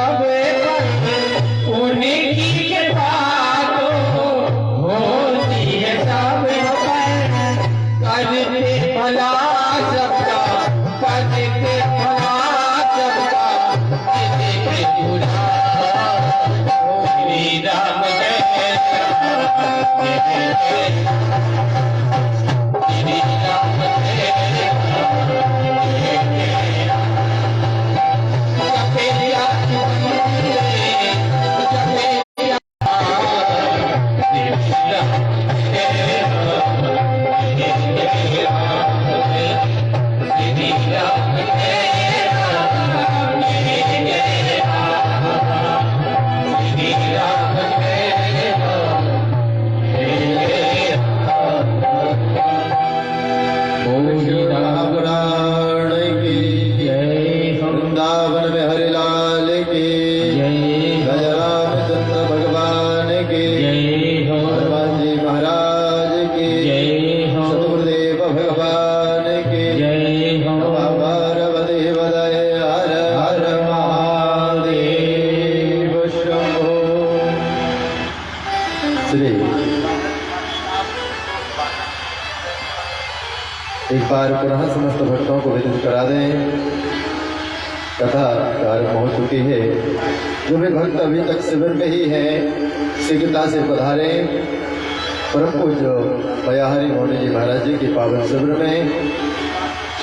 सब पर उन्हीं की कृपा तो होती है सब पर। करते भला सबका, करते भला सबका, करते बुरा श्री राम जय राम जय श्री राम जय राम जय राम। जपेया जपेया श्री राम जय राम जय राम श्री राम जय राम जय राम श्री राम जय राम जय राम। श्री महापुराण की जय हो वृंदावन में हरिलाल की जय हो जय रामचंद्र भगवान की जय हो हनुमान जी महाराज की जय हो सतगुरुदेव भगवान की जय हो पार्वती वदय हर हर महादेव शंभो। श्री एक बार पुनः समस्त भक्तों को विदित करा दें, कथा कार्य पहुंच चुकी है। जो भी भक्त अभी तक शिविर में ही है शीघ्रता से पधारे। परम पूज्य बयाहरी मोहन जी महाराज जी की पावन शिविर में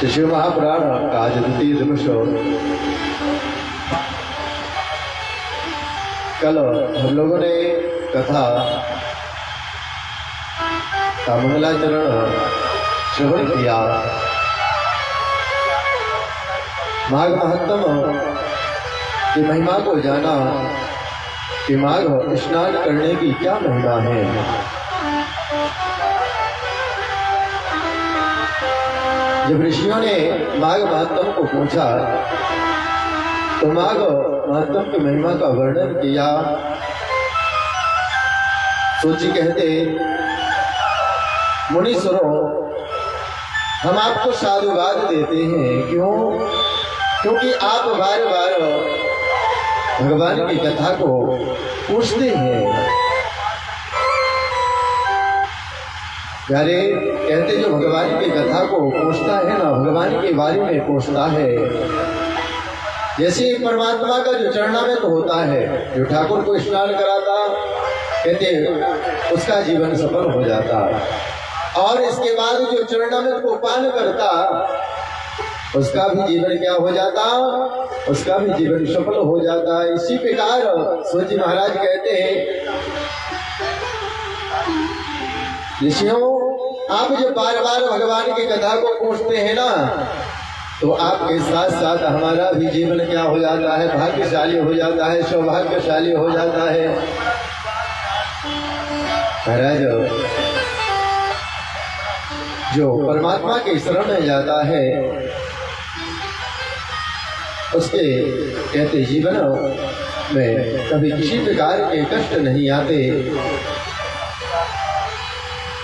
शिशु महापुराण का आज द्वितीय दिवस। कल हम लोगों ने कथा का मंगलाचरण श्रवण किया। माघ महात्म की महिमा को जाना कि माघ स्नान करने की क्या महिमा है। जब ऋषियों ने माघ महात्म को पूछा तो माघ महात्म की महिमा का वर्णन किया। सोची कहते, मुनीश्वरों, हम आपको साधुवाद देते हैं। क्यों? क्योंकि आप बार बार भगवान की कथा को पूछते हैं। प्यारे कहते, जो भगवान की कथा को पूछता है ना, भगवान के बारे में पूछता है। जैसे परमात्मा का जो चरणामृत होता है, जो ठाकुर को स्नान कराता, कहते उसका जीवन सफल हो जाता। और इसके बाद जो चरणामृत को पान करता, उसका भी जीवन क्या हो जाता? उसका भी जीवन सफल हो जाता। इसी प्रकार सूर्य महाराज कहते हैं, ऋषियों, आप जब बार बार भगवान की कथा को पूछते हैं ना, तो आपके साथ साथ हमारा भी जीवन क्या हो जाता है? भाग्यशाली हो जाता है, सौभाग्यशाली हो जाता है। महाराज, जो परमात्मा के शरण में जाता है, उसके कहते जीवन में कभी किसी प्रकार के कष्ट नहीं आते।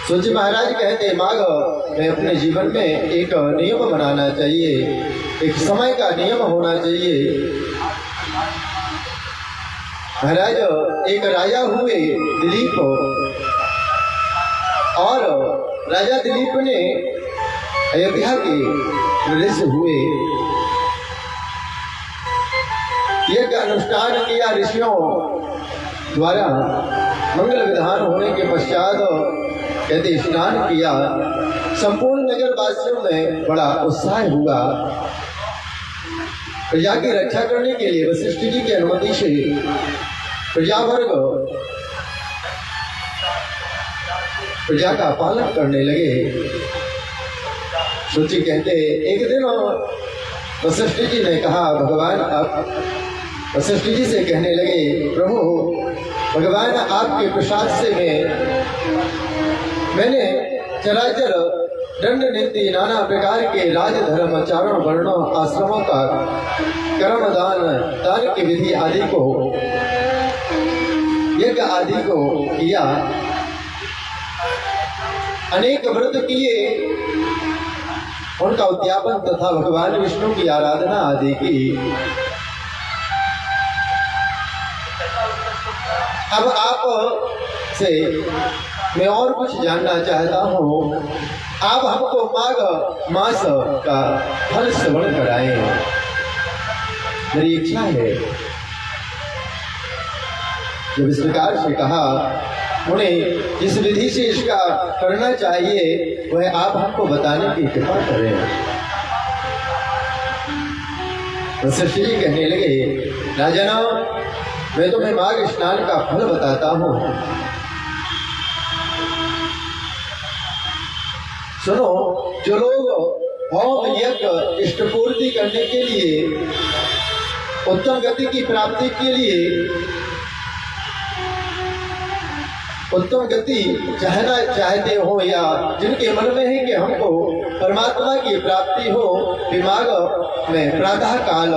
सूर्य महाराज कहते, माघ में अपने जीवन में एक नियम बनाना चाहिए, एक समय का नियम होना चाहिए। महाराज, एक राजा हुए दिलीप, और राजा दिलीप ने अयोध्या के प्रदेश हुए, यज्ञ अनुष्ठान किया ऋषियों द्वारा। मंगल विधान होने के पश्चात कहते स्नान किया। संपूर्ण नगर वासियों में बड़ा उत्साह हुआ। प्रजा की रक्षा करने के लिए वशिष्ठ जी की अनुमति से प्रजावर्ग प्रजा का पालन करने लगे। सूची कहते, एक दिन वशिष्ठ जी ने कहा, भगवान आप, वशिष्ठ जी से कहने लगे, प्रभु भगवान आपके प्रसाद से मैंने चराचर दंड नीति नाना प्रकार के राजधर्म चारण वर्णों आश्रमों का कर्म दान की विधि आदि को, यज्ञ आदि को किया। अनेक व्रत किए, उनका उद्यापन तथा भगवान विष्णु की आराधना आदि की। अब आप से मैं और कुछ जानना चाहता हूँ। आप हमको माघ मास का फल श्रवण कराएं, मेरी इच्छा है। जब इस प्रकार से कहा, उन्हें जिस विधि से इसका करना चाहिए वह आप हमको बताने की कृपा करें। वशिष्ठ जी कहने लगे, राजन, मैं तुम्हें माघ स्नान का फल बताता हूँ। सुनो, जो लोग होम यज्ञ इष्ट पूर्ति करने के लिए, उत्तम गति की प्राप्ति के लिए, उत्तम गति चाहना चाहते हो, या जिनके मन में है कि हमको परमात्मा की प्राप्ति हो, दिमाग में प्रातः काल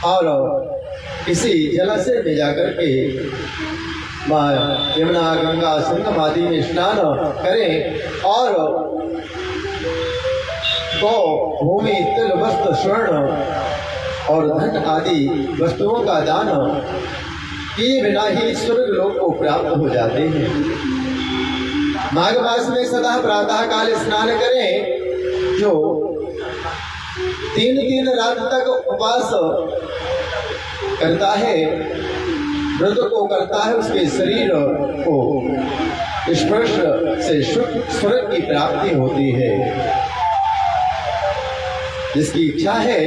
और किसी जलाशय में जाकर के माँ यमुना गंगा संगम आदि में स्नान करें और गौ भूमि तिल वस्त्र स्वर्ण और धन आदि वस्तुओं का दान किए बिना ही स्वर्ग लोक को प्राप्त हो जाते हैं। माघ मास में सदा प्रातः काल स्नान करें। जो 3 रात तक उपवास करता है, व्रत को करता है, उसके शरीर को स्पर्श से स्वर्ग की प्राप्ति होती है। जिसकी इच्छा है,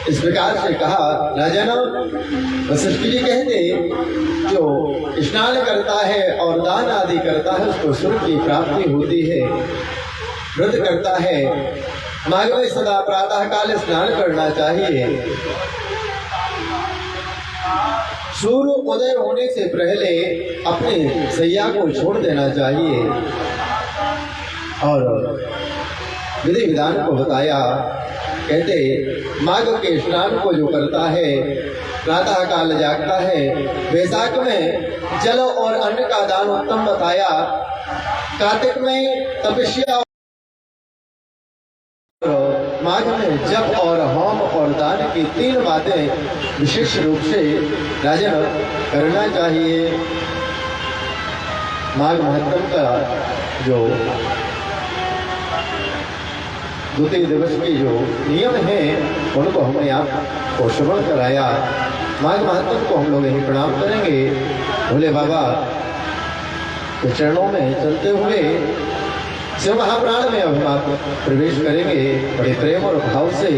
इस प्रकार से कहा, राजन, वशिष्ठ जी कहते, जो स्नान करता है और दान आदि करता है उसको स्वर्ग की प्राप्ति होती है। व्रत करता है, माघ में सदा प्रातः काल स्नान करना चाहिए। सूर्य उदय होने से पहले अपने सैया को छोड़ देना चाहिए और विधि विधान को बताया। कहते, माघ के स्नान को जो करता है, प्रातः काल जागता है, वैशाख में जल और अन्न का दान उत्तम बताया, कार्तिक में तपस्या, माघ में जप और होम और दान की 3 बातें विशेष रूप से राजन करना चाहिए। माघ महत्व का जो द्वितीय दिवस के जो नियम हैं उनको हमने आपको श्रवण कराया। माघ महत्व को हम लोग यही प्रणाम करेंगे। भोले बाबा के चरणों में चलते हुए शिव महाप्राण में अब हम आप प्रवेश करेंगे। बड़े प्रेम और भाव से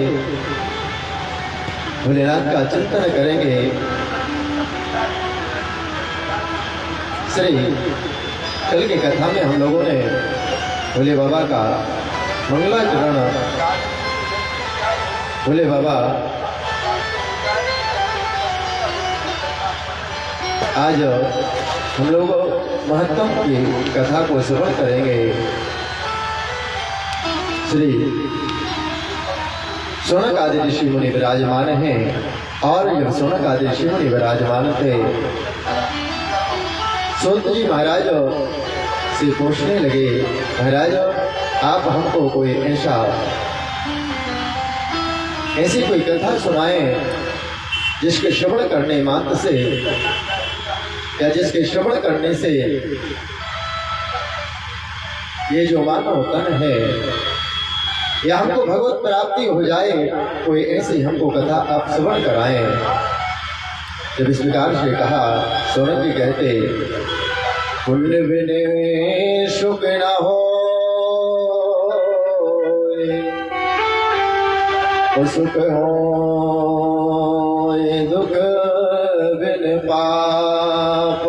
भोलेनाथ का चिंतन करेंगे। श्री कल की कथा में हम लोगों ने भोले बाबा का मंगलाचरण, भोले बाबा आज हम लोग महत्तम की कथा को श्रवण करेंगे। श्री शौनक आदि ऋषि मुनि विराजमान हैं और जब शौनक आदि ऋषि मुनि विराजमान थे, सूत जी महाराज से पूछने लगे, महाराज आप हमको कोई ऐसी कोई कथा सुनाएं जिसके श्रवण करने मात्र से या जिसके श्रवण करने से ये जो मानव तन है या हमको भगवत प्राप्ति हो जाए, कोई ऐसी हमको कथा आप श्रवण कराएं। जब इस प्रकार से कहा, शौनक जी कहते, पुण्य बिने सुख न हो, सुख हो दुख बिन पाप,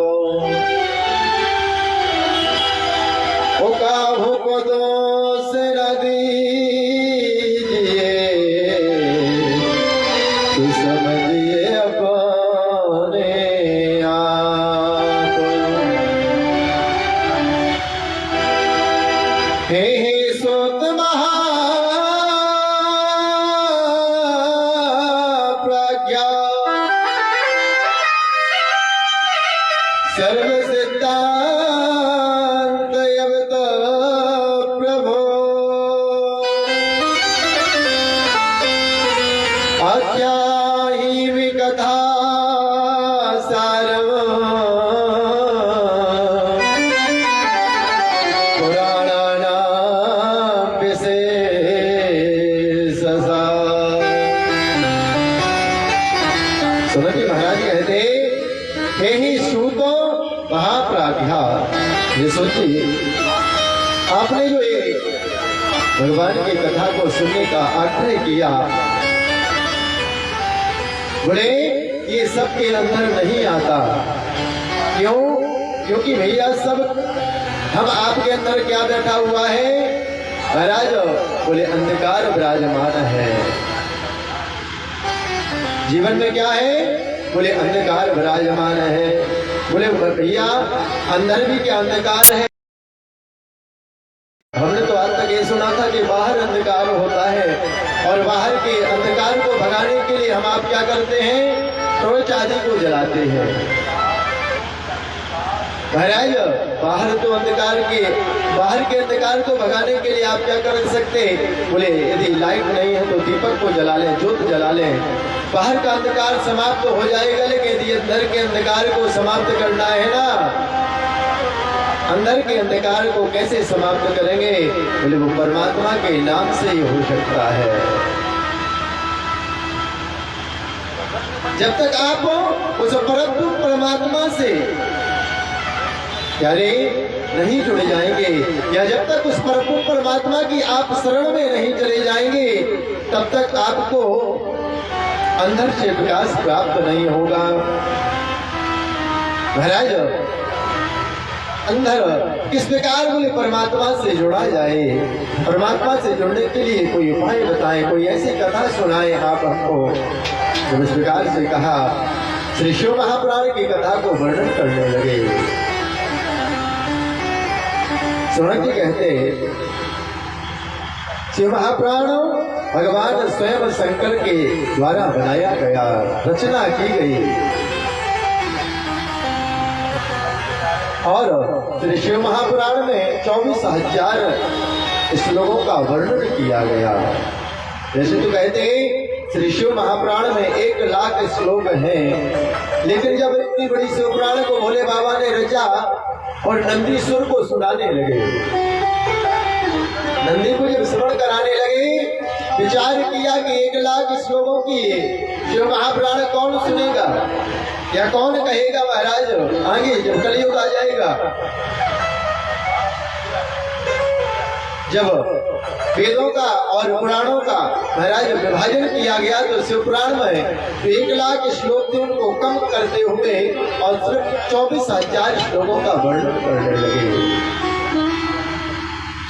काहू को दोष न दीजिए, तो समझिए अपने आप। हे सूत महाप्रज्ञा, सर्व सिद्धांत अवत प्रभो, आख्याहि विकथा कथा सारम पुराणानां विशेष सार। सुनति महाराज कहते हे ही सूतो महाप्राज्ञा, ये सोचिए आपने जो ये भगवान की कथा को सुनने का आग्रह किया, बोले ये सबके अंदर नहीं आता। क्यों? क्योंकि भैया सब हम आपके अंदर क्या बैठा हुआ है महाराज? बोले अंधकार विराजमान है। जीवन में क्या है? बोले अंधकार विराजमान है। बोले भैया अंदर भी क्या अंधकार है? हमने तो आज तक ये सुना था कि बाहर अंधकार होता है और बाहर के अंधकार को भगाने के लिए हम आप क्या करते हैं? टॉर्च आदि को जलाते हैं। महाराज बाहर के अंधकार को भगाने के लिए आप क्या कर सकते हैं? बोले यदि लाइट नहीं है तो दीपक को जला लें, ज्योत जला लें, बाहर का अंधकार समाप्त हो जाएगा। लेकिन यदि अंदर के अंधकार को समाप्त करना है ना, अंदर के अंधकार को कैसे समाप्त करेंगे? बोले वो परमात्मा के नाम से ही हो सकता है। जब तक आप उस परम परमात्मा से यानी नहीं जुड़े जाएंगे, या जब तक उस परम परमात्मा की आप शरण में नहीं चले जाएंगे, तब तक आपको अंदर से विकास प्राप्त नहीं होगा। महाराज अंदर किस प्रकार बोले परमात्मा से जुड़ा जाए? परमात्मा से जुड़ने के लिए कोई उपाय बताएं, कोई ऐसी कथा सुनाएं आप हमको। जब इस प्रकार से कहा, श्री शिव महापुराण की कथा को वर्णन करने लगे। सुनक जी कहते शिव महापुराण भगवान स्वयं शंकर के द्वारा बनाया गया, रचना की गई और श्री शिव महापुराण में 24,000 श्लोकों का वर्णन किया गया। जैसे तो कहते श्री शिव महापुराण में 1,00,000 श्लोक हैं, लेकिन जब इतनी बड़ी शिव पुराण को भोले बाबा ने रचा और नंदीश्वर को सुनाने लगे, नंदी को जब श्रवण कराने लगे, विचार किया कि 1,00,000 श्लोकों की शिव महापुराण कौन सुनेगा या कौन कहेगा? महाराज आगे जब कलयुग आ जाएगा, जब वेदों का और पुराणों का महाराज विभाजन किया गया, तो शिव पुराण में 1,00,000 श्लोक थे, उनको कम करते हुए और सिर्फ 24,000 श्लोकों का वर्णन करने लगे।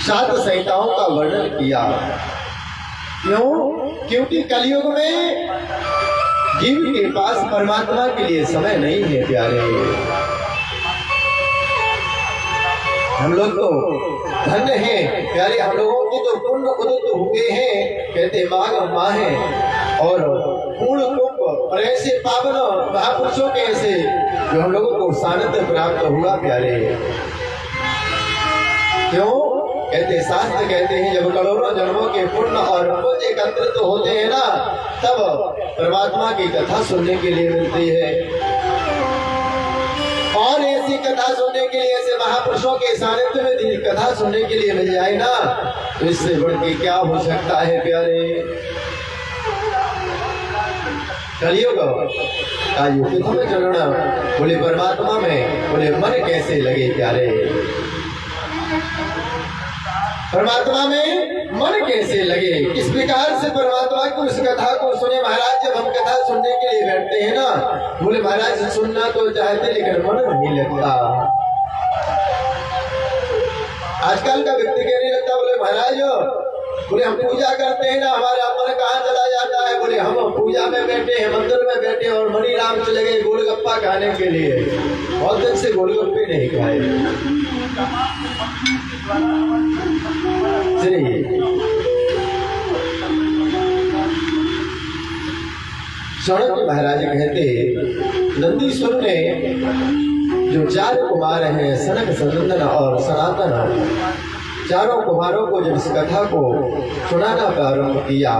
7 संहिताओं का वर्णन किया। क्यों? क्योंकि कलयुग में जीव के पास परमात्मा के लिए समय नहीं है प्यारे। हम लोग तो धन्य हैं प्यारे, हम लोगों की तो पुण्य उदित हुए हैं, कहते माघ माहे और पूर्ण कुंभ और ऐसे पावन महापुरुषों के ऐसे जो हम लोगों को सानिध्य प्राप्त हुआ प्यारे। क्यों? कहते शास्त्र कहते हैं जब करोड़ों जन्मों के पुण्य और पुण्य एकत्रित होते हैं ना, तब परमात्मा की कथा सुनने के लिए मिलती है। और ऐसी कथा सुनने के लिए, ऐसे महापुरुषों के सानिध्य में कथा सुनने के लिए मिल जाए ना, तो इससे बढ़ के क्या हो सकता है प्यारे? कलयुग का युग में चलना, बोले परमात्मा में बोले मन कैसे लगे प्यारे? परमात्मा में मन कैसे लगे? किस प्रकार से परमात्मा की उस कथा को सुने महाराज? जब हम कथा सुनने के लिए बैठते हैं ना, बोले महाराज सुनना तो चाहते लेकिन मन नहीं लगता। आजकल का व्यक्ति कहने लगता, बोले महाराज बोले हम पूजा करते हैं ना, हमारा मन कहाँ चला जाता है? बोले हम पूजा में बैठे हैं, मंदिर में बैठे और मणि राम चले गए गोलगप्पा खाने के लिए। बहुत दिन से गोलगप्पे नहीं खाए। शौनक महाराज कहते नंदीश्वर ने जो 4 कुमार हैं, सनक सनंदन और सनातन, चारों कुमारों को जब इस कथा को सुनाना प्रारंभ किया,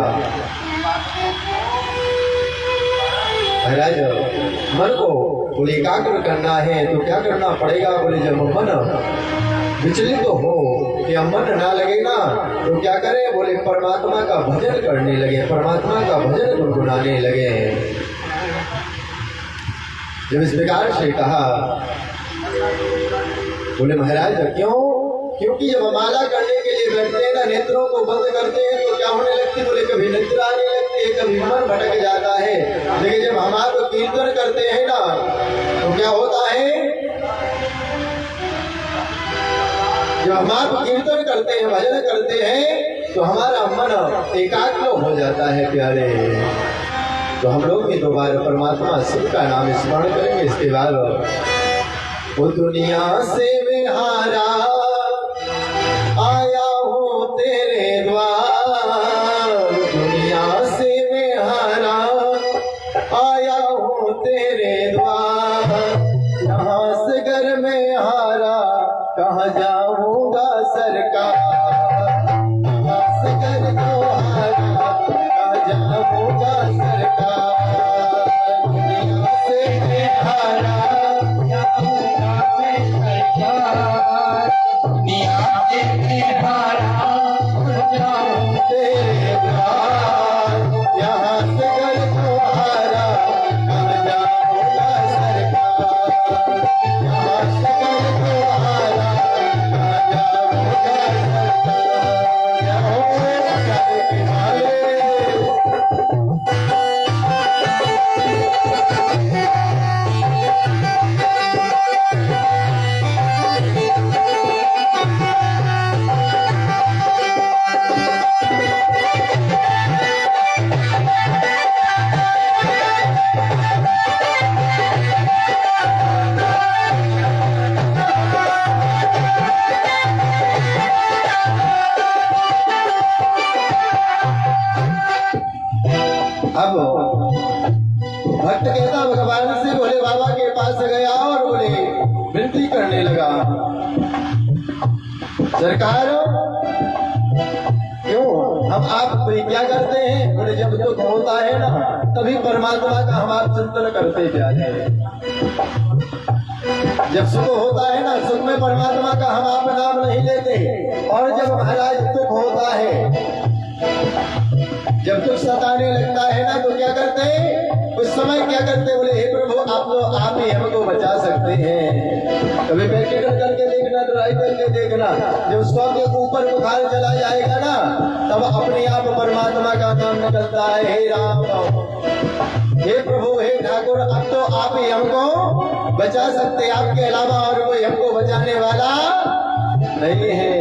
महाराज मन को बोले एकाग्र करना है तो क्या करना पड़ेगा? बोले जब मन विचलित तो हो कि मन ना लगे ना तो क्या करें? बोले परमात्मा का भजन करने लगे, परमात्मा का भजन गुनगुनाने लगे। जब इस प्रकार से कहा बोले महाराज क्यों? क्योंकि जब माला करने के लिए बैठते हैं ना, नेत्रों को बंद करते हैं तो क्या होने लगती? बोले कभी निद्र आने लगती है, कभी मन भटक जाता है। लेकिन जब हम आप कीर्तन करते हैं ना तो क्या होता है? जब हम आप कीर्तन करते हैं, भजन करते हैं तो हमारा मन एकाग्र हो जाता है प्यारे। तो हम लोग भी दोबारा परमात्मा शिव का नाम स्मरण करेंगे। इसके बाद वो दुनिया से विहारा आया हूँ तेरे द्वार, दुनिया से विहारा आया हूँ तेरे द्वार, यहाँ से घर में हारा कहाँ जाऊंगा सरकार, यहाँ से घर को हारा कहाँ जाऊंगा सरकार, दुनिया से विहारा जाऊंगा मैं सरकार, दुनिया से विहारा जाऊं तेरे द्वार, यहाँ से घर को हारा कहाँ जाऊंगा सरकार, यहाँ से घर को हारा कहाँ जाऊंगा सरकार, यहाँ के मारे अब भक्त कहता भगवान से बोले बाबा के पास गया और बोले विनती करने लगा, सरकार क्यों हम आप क्या करते हैं? बोले जब दुख होता है ना तभी परमात्मा का हम आप चिंतन करते जाते हैं, जब सुख होता है ना सुख में परमात्मा का हम आप नाम नहीं लेते, और जब महाराज दुख होता है, जब दुख सताने लगता है ना तो क्या करते हैं? उस समय क्या करते हैं? बोले हे प्रभु आप ही हमको बचा सकते हैं। कभी प्रैक्टिकल करके देखना, ट्राई करके देखना, जब सौ के ऊपर बुखार चला जाएगा ना तब अपने आप परमात्मा का नाम निकलता है, हे राम, हे प्रभु, हे ठाकुर, अब तो आप ही हमको बचा सकते, आपके अलावा और कोई हमको बचाने वाला नहीं है।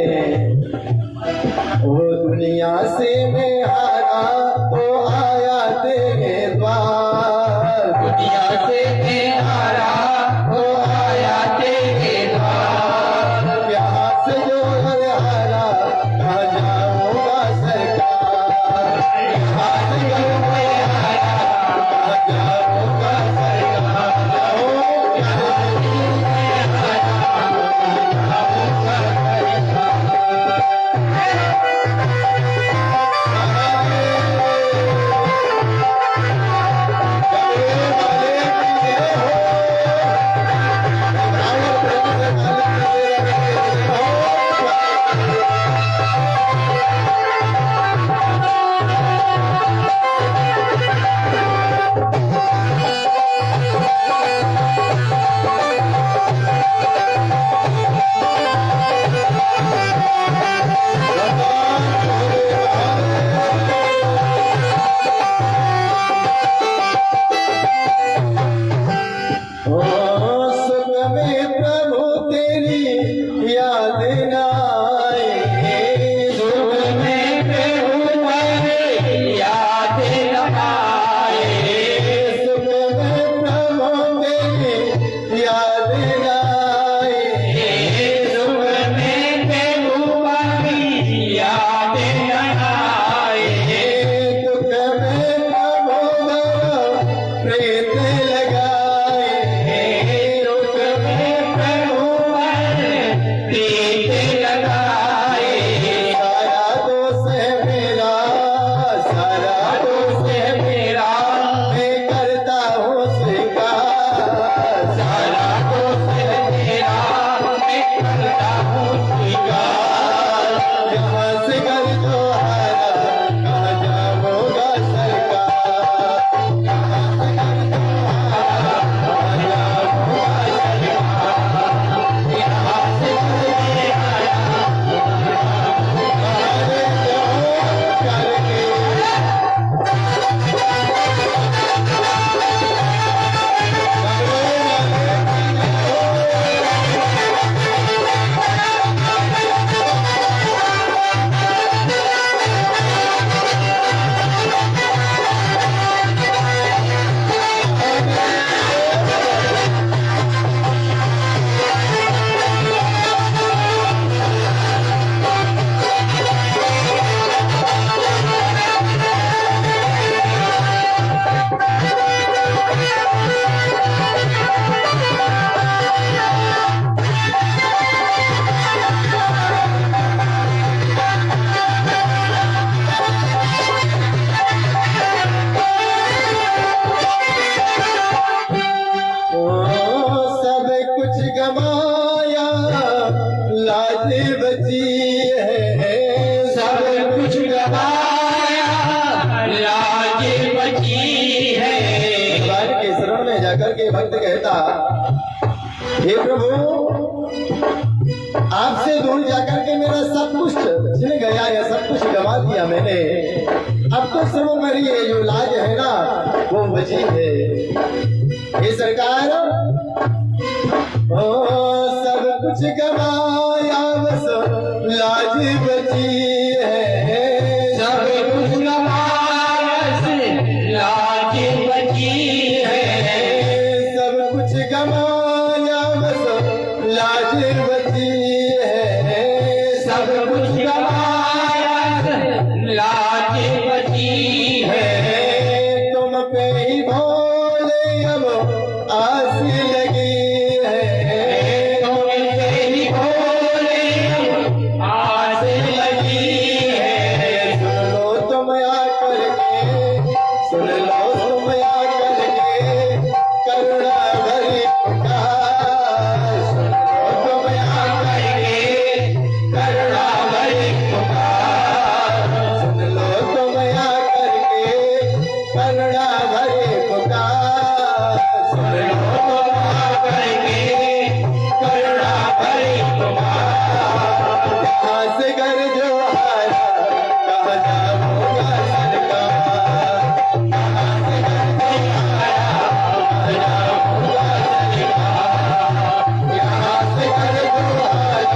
वो दुनिया से मैं हारा तो आया तेरे द्वार, दुनिया से मैं हारा तो आया तेरे द्वार, यहाँ से जो घर हारा कहाँ जाऊंगा सरकार, यहाँ से जो मैं हारा कहाँ जाऊंगा सरकार, यहाँ से जो मैं हारा कहाँ जाऊंगा सरकार। में जाकर के भक्त कहता, हे प्रभु, आपसे दूर जाकर के मेरा सब कुछ छिन गया है, सब कुछ गवा दिया मैंने। अब तो सर्वोपरि ये जो लाज है ना वो बची है। ये सरकार ओ सब कुछ गवाया बस लाज बची है। सब कुछ गवाया लाज बची है। सब कुछ गवाया बस लाज बची है। सब कुछ गवाया लाज बची है। तुम पे ही भोले अब आस लगी है। तुम पे ही भोले आस लगी है। सुन लो तुम आकर के, सुन लो तुम आकर के करुणा भरी पुकार। सुन लो तुम आकर के करुणा भरी पुकार। सुन लो तुम आकर के करुणा भरी पुकार। सुन लो तुम आकर के करुणा भरी पुकार। यहाँ से घर जो आया कहा जाऊंगा सरकार। यहाँ से घर जो आया कहा जाऊंगा सरकार। यहाँ से घर जो आया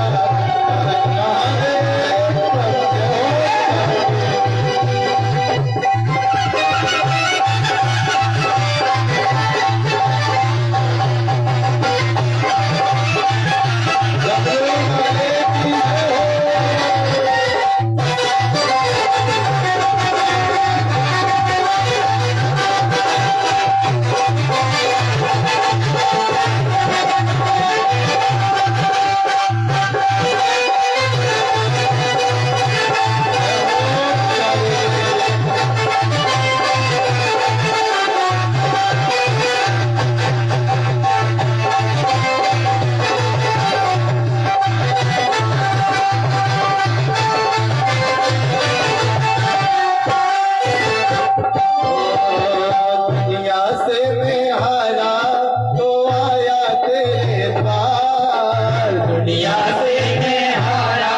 दुनिया से मैं हारा तो आया तेरे द्वार। दुनिया से मैं हारा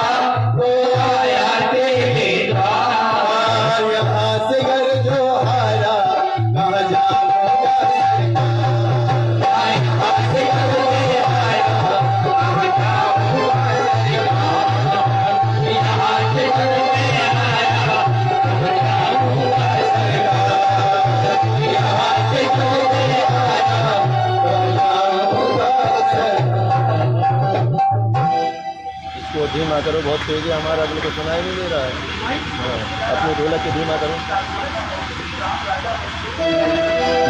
तो आया तेरे द्वार। यहाँ से घर जो हारा कहा जाऊंगा सरकार। यहाँ से घर जो आया कहा जाऊंगा सरकार। यहाँ से घर में आया कहा जाऊंगा सरकार। यहाँ से घर में आया इसको धीमा करो, बहुत तेज है हमारा, अगले को सुनाई नहीं दे रहा है। हाँ, अपने ढोलक के धीमा करो।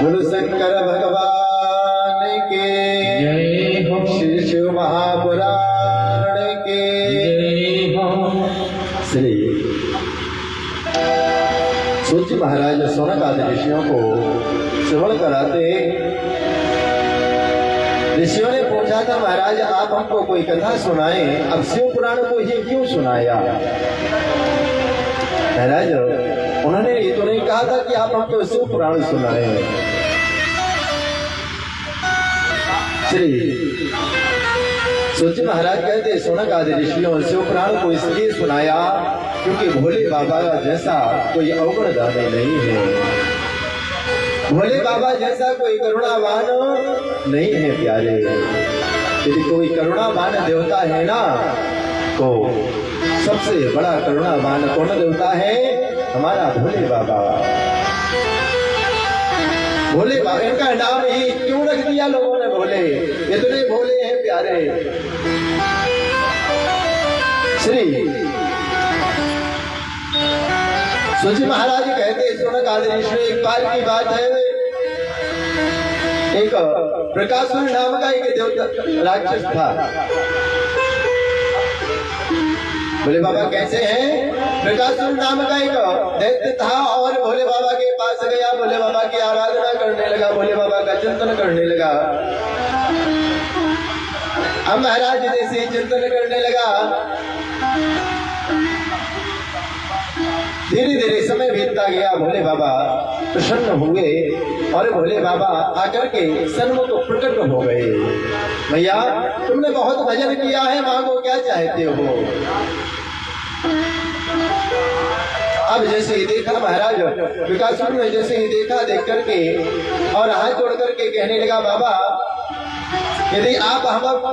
गुरु शंकर भगवान के जय हो। श्री शिव महापुराण के जय हो। श्री सूची महाराज सोनक आदि ऋषियों को श्रवण कराते ऋषियों ने पूछा था, महाराज आप हमको कोई कथा सुनाएं, अब शिव पुराण को ही क्यों सुनाया? महाराज उन्होंने ये तो नहीं कहा था कि आप हमको शिव पुराण सुनाएं। श्री सूची महाराज कहते, सोनक आदि ऋषियों शिव पुराण को इसलिए सुनाया क्योंकि भोले बाबा जैसा कोई अवगुण दानी नहीं है। भोले बाबा जैसा कोई करुणावान नहीं है प्यारे। यदि कोई करुणावान देवता है ना तो सबसे बड़ा करुणावान कौन देवता है? हमारा भोले बाबा। भोले बाबा, इनका नाम ही क्यों रख दिया लोगों ने भोले? इतने भोले हैं प्यारे। श्री सूची महाराज कहते, सोनक आदि ऋषि, एक बार की बात है, एक प्रकाशुर नाम का एक देवता राक्षस था। भोले बाबा कैसे हैं? प्रकाशुर नाम का एक दैत्य था और भोले बाबा के पास गया, भोले बाबा की आराधना करने लगा, भोले बाबा का चिंतन करने लगा। अब महाराज जैसे चिंतन करने लगा, धीरे धीरे समय बीतता गया। भोले बाबा प्रसन्न हुए और भोले बाबा आकर के सन्मुख प्रकट हो गए। भैया तुमने बहुत भजन किया है, मांगो क्या चाहते हो। अब जैसे ही देखा महाराज विकासुर ने, जैसे ही देखा देख करके और हाथ जोड़ करके कहने लगा, बाबा यदि आप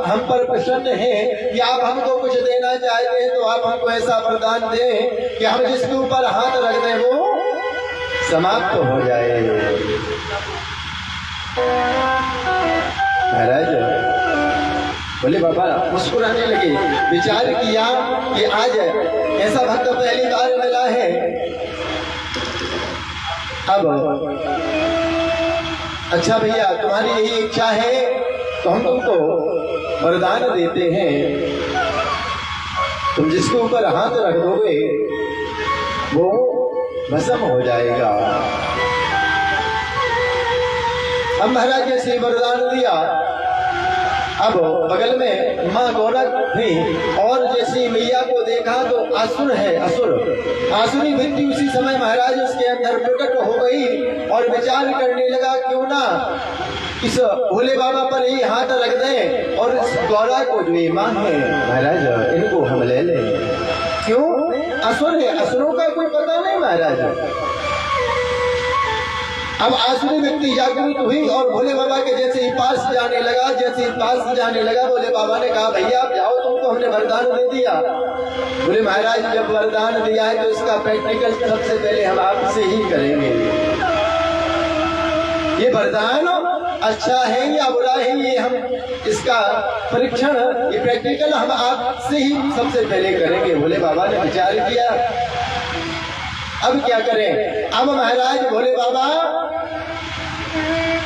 हम पर प्रसन्न हैं कि आप हमको कुछ देना चाहते हैं तो आप हमको ऐसा वरदान दें कि हम जिसके ऊपर हाथ रख दें वो समाप्त हो जाए। महाराज बोले बाबा मुस्कुराने लगे, विचार किया कि आज ऐसा भक्त पहली बार मिला है। अब अच्छा भैया तुम्हारी यही इच्छा है तो हम तुमको वरदान देते हैं, तुम जिसके ऊपर हाथ रख दोगे वो भस्म हो जाएगा। अब महाराज जैसे वरदान दिया, अब बगल में माँ गौरव थी और जैसे मैया को देखा तो असुर है, आसुरी वृत्ति उसी समय महाराज उसके अंदर प्रकट हो गई और विचार करने लगा क्यों ना इस भोले बाबा पर ही हाथ रख दें और इस गौरा को जो ये माँ है महाराज इनको हम ले लें। क्यों? असुर है, असुरों का कोई पता नहीं महाराज। अब आसुरी व्यक्ति जागृत हुई और भोले बाबा के जैसे ही पास जाने लगा, भोले बाबा ने कहा भैया आप जाओ, तुमको हमने वरदान दे दिया। बोले महाराज जब वरदान दिया है तो इसका प्रैक्टिकल सबसे पहले हम आपसे ही करेंगे। ये वरदान अच्छा है या बुरा है ये हम इसका परीक्षण, ये प्रैक्टिकल हम आपसे ही सबसे पहले करेंगे। भोले बाबा ने विचार किया अब क्या करें। अब महाराज भोले बाबा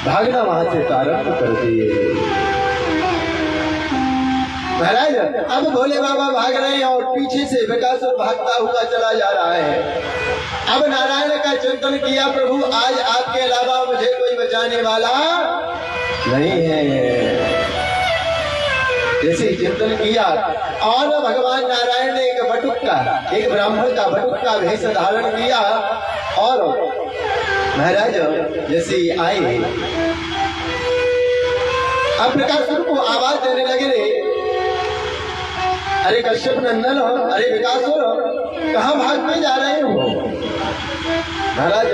भागना वहां से प्रारंभ कर दिए। महाराज अब भोले बाबा भाग रहे हैं और पीछे से विकासुर भागता हुआ चला जा रहा है। अब नारायण का चिंतन किया, प्रभु आज आपके अलावा मुझे कोई बचाने वाला नहीं है। जैसे ही चिंतन किया और भगवान नारायण ने एक ब्राह्मण का बटुक का भेष धारण किया और महाराज जैसे ही आए अब विकासुर को आवाज देने लगे, रे अरे कश्यप नंदन, अरे विकासुर कहाँ भागते जा रहे हो। महाराज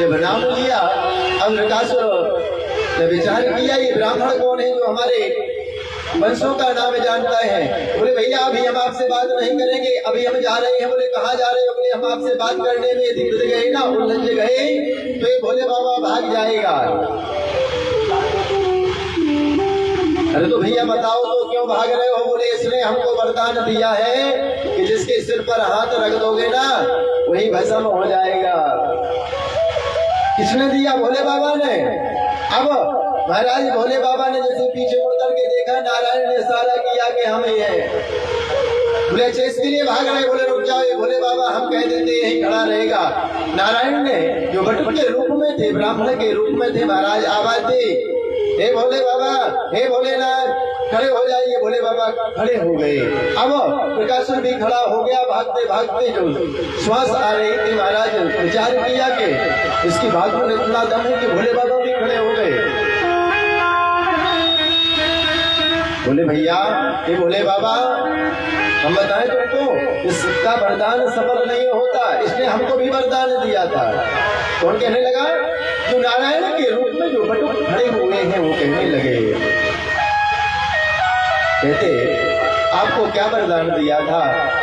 जब नाम लिया अब विकासुर ने विचार किया ये ब्राह्मण कौन है जो हमारे वंशों का नाम जानता है। बोले भैया अभी हम आपसे बात नहीं करेंगे, अभी हम जा रहे हैं। बोले कहाँ जा रहे हो। बोले हम आपसे बात करने में दिक्कत गए ना, उलझ गए तो ये भोले बाबा भाग जाएगा। अरे तो भैया बताओ तो क्यों भाग रहे हो। बोले इसने हमको वरदान दिया है कि जिसके सिर पर हाथ रख दोगे ना वही भस्म हो जाएगा। किसने दिया? भोले बाबा ने। अब महाराज भोले बाबा ने जैसे पीछे मुड़ करके देखा, नारायण ने इशारा किया कि हम ही हैं। बोले अच्छा इसके लिए भाग रहे। बोले रुक जाओ, ये भोले बाबा हम कह देते यही खड़ा रहेगा। नारायण ने जो बटुक के रूप में थे, ब्राह्मण के रूप में थे, महाराज आवाज दी, हे भोले बाबा, हे भोलेनाथ खड़े हो जाइए। भोले बाबा खड़े हो गए। अब विकासुर भी खड़ा हो गया। भागते भागते जो श्वास आ रही थी महाराज विचार किया कि इसकी बात में इतना दम है कि भोले बाबा भी खड़े हो गए। बोले भैया ये भोले बाबा हम बताएं तुमको इसका वरदान सफल नहीं होता, इसने हमको भी वरदान दिया था। कौन कहने लगा? जो नारायण के रूप में जो बटुक खड़े हुए हैं वो कहने लगे, कहते आपको क्या वरदान दिया था।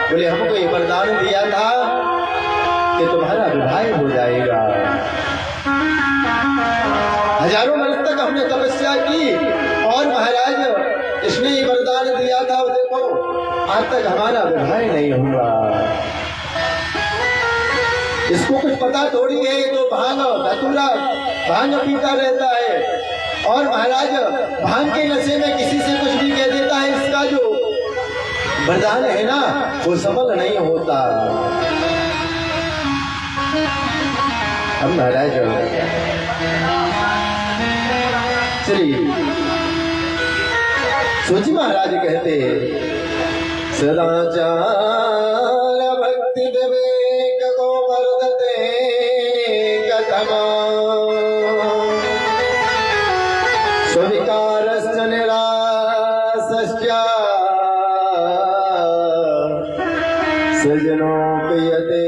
बोले हमको ये वरदान दिया था कि तुम्हारा विवाह हो जाएगा। हजारों वर्ष तक हमने तपस्या की और महाराज इसने ये वरदान दिया था, देखो आज तक हमारा विवाह नहीं हुआ। इसको कुछ पता थोड़ी है, तो भांग धतूरा भांग पीता रहता है और महाराज भांग के नशे में किसी से कुछ भी कह देता है। इसका जो वरदान है ना वो सफल नहीं होता। अब महाराज श्री सूची महाराज कहते सदाचार भक्ति विवेक को वर्धते कथम स्विकारश्च निरासश्च सृजनोपयते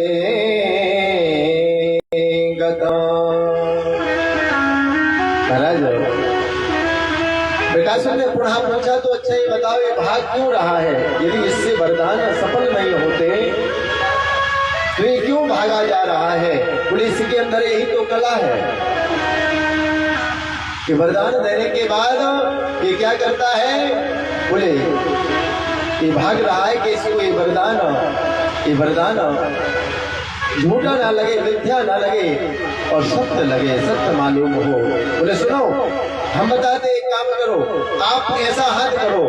महाराज प्रकाशन ने पुनः पूछा तो अच्छा ही बताओ ये भाग क्यों रहा है? यदि इससे वरदान सफल नहीं होते तो ये क्यों भागा जा रहा है? बोले इसके अंदर यही तो कला है कि वरदान देने के बाद ये क्या करता है? बोले ये भाग रहा है कि इसको ये वरदान झूठा ना लगे, मिथ्या ना लगे और सत्य लगे, सत्य मालूम हो। बोले सुनो, हम बताते एक काम करो, आप ऐसा हाथ करो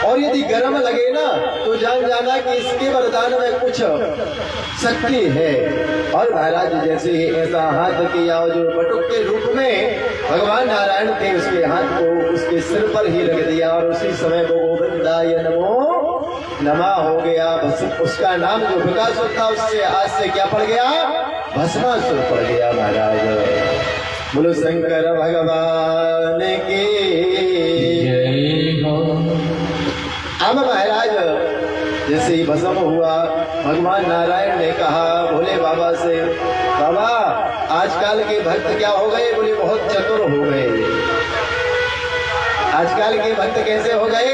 और यदि गर्म लगे ना तो जान जाना कि इसके वरदान में कुछ शक्ति है। और महाराज जैसे ही ऐसा हाथ किया जो बटुक के रूप में भगवान नारायण थे उसके हाथ को उसके सिर पर ही रख दिया और उसी समय वो गोविंदाय नमो नमा हो गया। बस उसका नाम जो विकासुर था उससे आज से क्या पड़ गया? भस्मासुर पड़ गया। महाराज बोलो शंकर भगवान की जय हो। अब महाराज जैसे ही भस्म हुआ भगवान नारायण ने कहा भोले बाबा से, बाबा आजकल के भक्त क्या हो गए? बोले बहुत चतुर हो गए। आजकल के भक्त कैसे हो गए?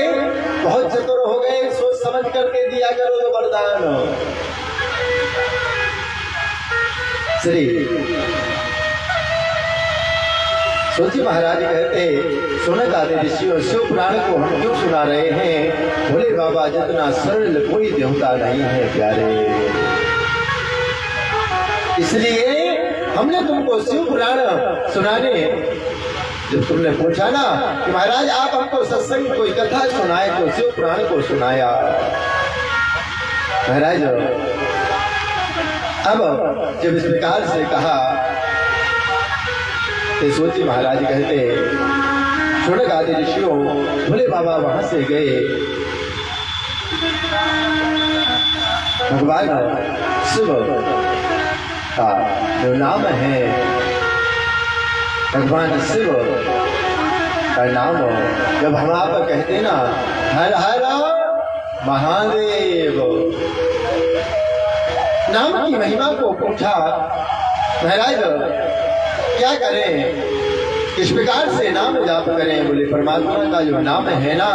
बहुत चतुर हो गए, सोच समझ करके दिया करो तो वरदान। श्री सोची महाराज कहते, सुनक आदि ऋषियों शिव पुराण को हम क्यों सुना रहे हैं? भोले बाबा जितना सरल कोई देवता नहीं है प्यारे, इसलिए हमने तुमको शिव पुराण सुनाने, जब तुमने पूछा ना कि महाराज आप हमको सत्संग कोई कथा सुनाए तो शिव पुराण को सुनाया। महाराज अब जब इस प्रकार से कहा तो सोची महाराज कहते, शुनक आदि ऋषियों भोले बाबा वहां से गए, भगवान शिव का जो नाम है, भगवान शिव का नाम जब हम आप कहते ना हर हर महादेव नाम की महिमा को पूछा। महाराज क्या करें, किस प्रकार से नाम जाप करें? बोले परमात्मा का जो नाम है ना,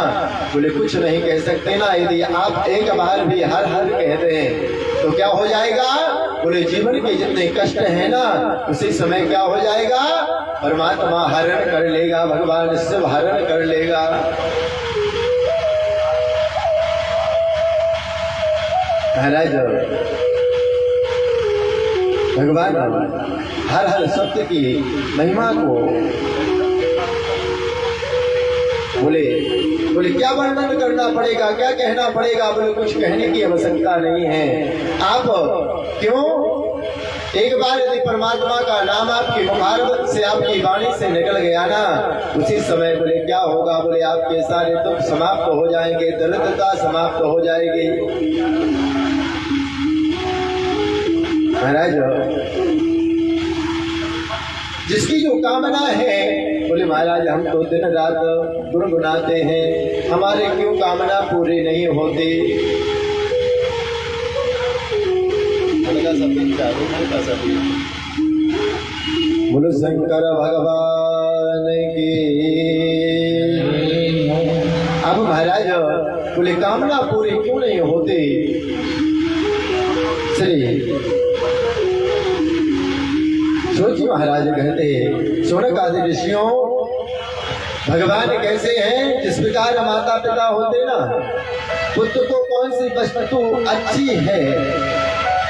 बोले कुछ नहीं कह सकते ना, यदि आप एक बार भी हर हर कहते हैं तो क्या हो जाएगा? बोले जीवन के जितने कष्ट है ना उसी समय क्या हो जाएगा? परमात्मा हरण कर लेगा, भगवान शिव हरण कर लेगा। महाराज भगवान हर हर शब्द की महिमा को बोले क्या वर्णन करना पड़ेगा, क्या कहना पड़ेगा? बोले कुछ कहने की आवश्यकता नहीं है। आप क्यों एक बार यदि परमात्मा का नाम आपकी मुखारबत से आपकी वाणी से निकल गया ना उसी समय बोले क्या होगा? बोले आपके सारे दुख समाप्त हो जाएंगे, दरिद्रता समाप्त हो जाएगी। महाराज जिसकी जो कामना है, बोले महाराज हम तो दिन रात गुनगुनाते हैं, हमारे क्यों कामना पूरी नहीं होती? बोलो शंकर भगवान की। अब महाराज बोले कामना पूरी क्यों नहीं होती? श्री सोची महाराज कहते, शौनक आदि ऋषियों भगवान कैसे हैं? जिस प्रकार माता पिता होते ना, पुत्र को कौन सी वस्तु अच्छी है,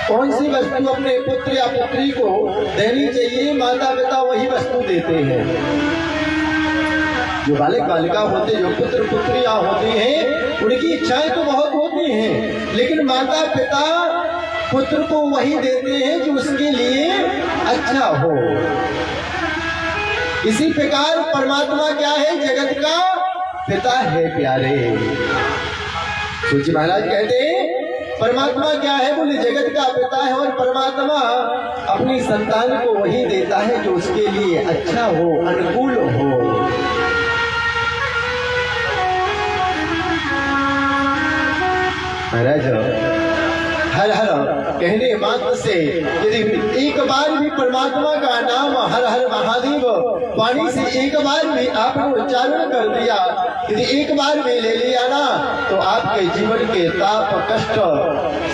कौन सी वस्तु अपने पुत्र या पुत्री को देनी चाहिए, माता पिता वही वस्तु देते हैं। जो बालक बालिका होते, जो पुत्र पुत्रियां होती हैं, उनकी इच्छाएं तो बहुत होती हैं, लेकिन माता पिता पुत्र को वही देते हैं जो उसके लिए अच्छा हो। इसी प्रकार परमात्मा क्या है? जगत का पिता है प्यारे। सूची महाराज कहते परमात्मा क्या है? बोले जगत का पिता है। और परमात्मा अपनी संतान को वही देता है जो उसके लिए अच्छा हो, अनुकूल हो। महाराज हर हर कहने मात्र से यदि एक बार भी परमात्मा का नाम हर हर महादेव वाणी से एक बार भी आपने उच्चारण कर दिया, यदि एक बार भी ले लिया ना, तो आपके जीवन के ताप कष्ट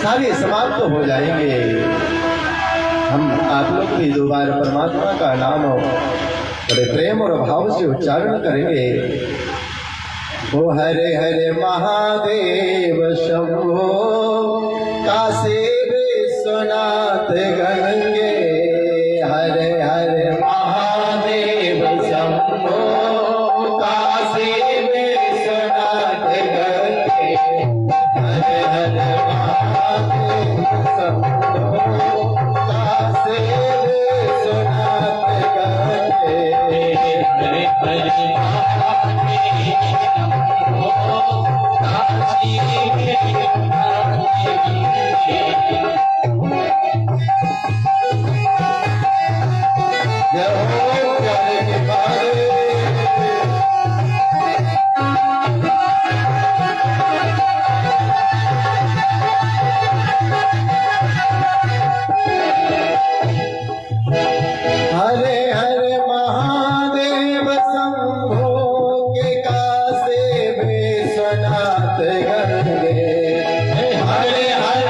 सारे समाप्त हो जाएंगे। हम आप लोग भी दो बार परमात्मा का नाम बड़े प्रेम और भाव से उच्चारण करेंगे। ओ हरे हरे महादेव शंभो काशी विश्वनाथ गंगे। हरे हरे महादेव शंभो काशी विश्वनाथ गंगे। हरे हरे महादेव शंभो काशी विश्वनाथ गंगे। हरे हरे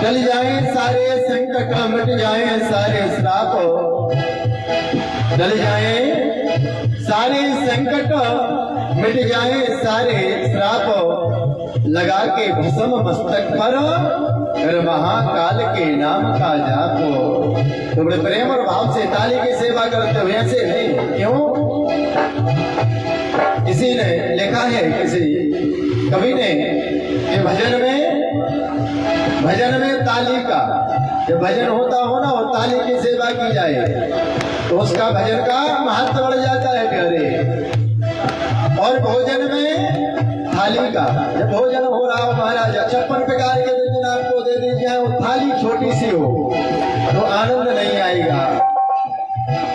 टल जाए सारे संकट, मिट जाए सारे श्राप, टल जाए सारे संकट, मिट जाए सारे श्राप, लगा के भस्म मस्तक पर कर महाकाल के नाम का जाप। तो बड़े प्रेम और भाव से ताली की सेवा करते हुए ऐसे नहीं, क्यों? किसी ने लिखा है, किसी कवि ने, कि भजन में ताली का, जब भजन होता हो ना और ताली की सेवा की जाए तो उसका भजन का महत्व बढ़ जाता है प्यारे। और भोजन में थाली का, जब भोजन हो रहा हो महाराज 56 प्रकार के व्यंजन आपको दे दीजिए, वो थाली छोटी सी हो तो आनंद नहीं आएगा।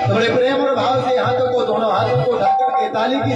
तो बड़े प्रेम और भाव से हाथों को, दोनों हाथों को ढक करके ताली की